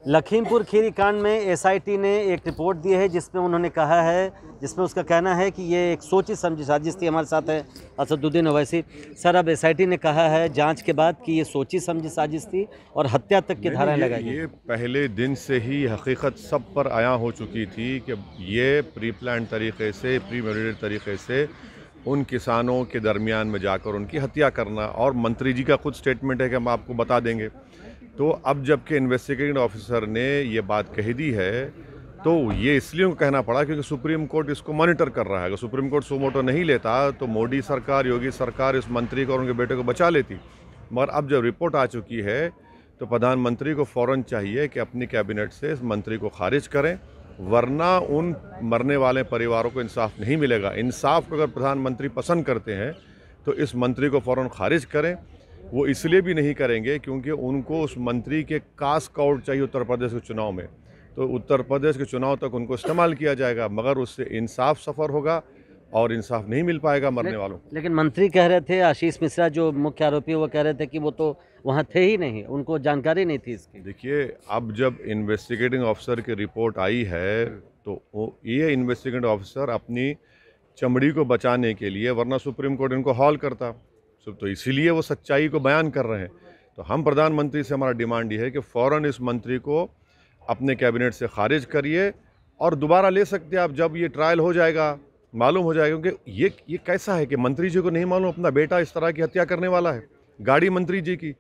लखीमपुर खीरी कांड में एसआईटी ने एक रिपोर्ट दी है जिसमें उन्होंने कहा है, जिसमें उसका कहना है कि ये एक सोची समझी साजिश थी। हमारे साथ है असदुद्दीन ओवैसी। सर, अब एसआईटी ने कहा है जांच के बाद कि ये सोची समझी साजिश थी और हत्या तक की धाराएं लगाई गई। ये पहले दिन से ही हकीकत सब पर आया हो चुकी थी कि ये प्री प्लान तरीके से, प्री मेडिटेड तरीके से उन किसानों के दरमियान में जाकर उनकी हत्या करना, और मंत्री जी का खुद स्टेटमेंट है कि हम आपको बता देंगे। तो अब जबकि इन्वेस्टिगेटिंग ऑफिसर ने ये बात कह दी है तो ये इसलिए उनको कहना पड़ा क्योंकि सुप्रीम कोर्ट इसको मॉनिटर कर रहा है। अगर सुप्रीम कोर्ट सुमोटो नहीं लेता तो मोदी सरकार, योगी सरकार इस मंत्री को और उनके बेटे को बचा लेती। मगर अब जब रिपोर्ट आ चुकी है तो प्रधानमंत्री को फ़ौरन चाहिए कि अपनी कैबिनेट से इस मंत्री को खारिज करें, वरना उन मरने वाले परिवारों को इंसाफ नहीं मिलेगा। इंसाफ को अगर प्रधानमंत्री पसंद करते हैं तो इस मंत्री को फ़ौरन खारिज करें। वो इसलिए भी नहीं करेंगे क्योंकि उनको उस मंत्री के कास्ट आउट चाहिए उत्तर प्रदेश के चुनाव में, तो उत्तर प्रदेश के चुनाव तक उनको इस्तेमाल किया जाएगा, मगर उससे इंसाफ सफ़र होगा और इंसाफ नहीं मिल पाएगा मरने वालों। लेकिन मंत्री कह रहे थे, आशीष मिश्रा जो मुख्य आरोपी है वो कह रहे थे कि वो तो वहाँ थे ही नहीं, उनको जानकारी नहीं थी इसकी। देखिए, अब जब इन्वेस्टिगेटिंग ऑफिसर की रिपोर्ट आई है तो ये इन्वेस्टिगेटिंग ऑफिसर अपनी चमड़ी को बचाने के लिए, वरना सुप्रीम कोर्ट इनको हॉल करता, तो इसीलिए वो सच्चाई को बयान कर रहे हैं। तो हम प्रधानमंत्री से हमारा डिमांड ये है कि फ़ौरन इस मंत्री को अपने कैबिनेट से खारिज करिए और दोबारा ले सकते हैं आप, जब ये ट्रायल हो जाएगा मालूम हो जाएगा। क्योंकि ये कैसा है कि मंत्री जी को नहीं मालूम अपना बेटा इस तरह की हत्या करने वाला है। गाड़ी मंत्री जी की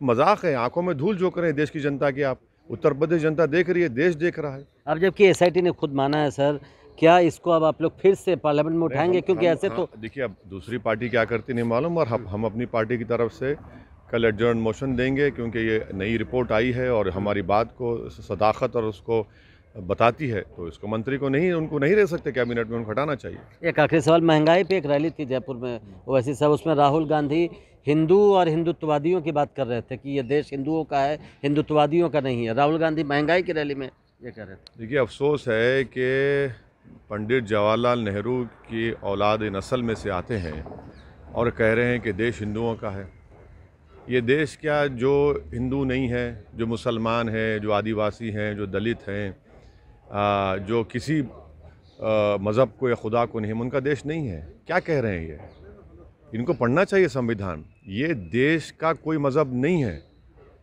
मजाक है, आंखों में धूल झोंक रहे हैं देश की जनता की। आप उत्तर प्रदेश जनता देख रही है, देश देख रहा है। अब जबकि एसआईटी ने खुद माना है सर, क्या इसको अब आप लोग फिर से पार्लियामेंट में उठाएंगे? क्योंकि ऐसे तो देखिए, अब दूसरी पार्टी क्या करती नहीं मालूम, और हम अपनी पार्टी की तरफ से कल एडजर्न मोशन देंगे क्योंकि ये नई रिपोर्ट आई है और हमारी बात को सदाकत और उसको बताती है, तो इसको मंत्री को नहीं, उनको नहीं रह सकते कैबिनेट में, उनको हटाना चाहिए। एक आखिरी सवाल, महंगाई पे एक रैली थी जयपुर में ओवैसी साहब, उसमें राहुल गांधी हिंदू और हिंदुत्ववादियों की बात कर रहे थे कि ये देश हिंदुओं का है, हिंदुत्ववादियों का नहीं है। राहुल गांधी महंगाई की रैली में ये कह रहे थे। देखिए, अफसोस है कि पंडित जवाहरलाल नेहरू की औलाद नस्ल में से आते हैं और कह रहे हैं कि देश हिंदुओं का है। ये देश क्या, जो हिंदू नहीं है, जो मुसलमान हैं, जो आदिवासी हैं, जो दलित हैं, जो किसी मज़हब को या खुदा को नहीं, उनका देश नहीं है। क्या कह रहे हैं ये? इनको पढ़ना चाहिए संविधान। ये देश का कोई मज़हब नहीं है,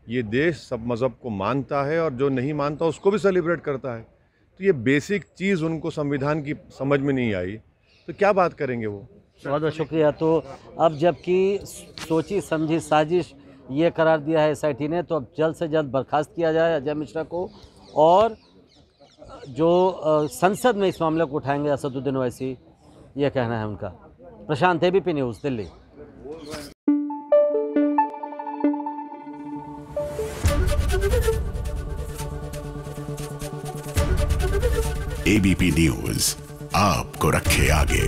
ये देश सब मज़हब को मानता है और जो नहीं मानता उसको भी सेलिब्रेट करता है। तो ये बेसिक चीज़ उनको संविधान की समझ में नहीं आई, तो क्या बात करेंगे वो? बहुत बहुत शुक्रिया। तो अब जबकि सोची समझी साजिश ये करार दिया है एसआईटी ने, तो अब जल्द से जल्द बर्खास्त किया जाए अजय मिश्रा को, और जो संसद में इस मामले को उठाएंगे असदुद्दीन ओवैसी, ये कहना है उनका। Prashant, ABP news, Delhi. ABP news आपको रखे आगे।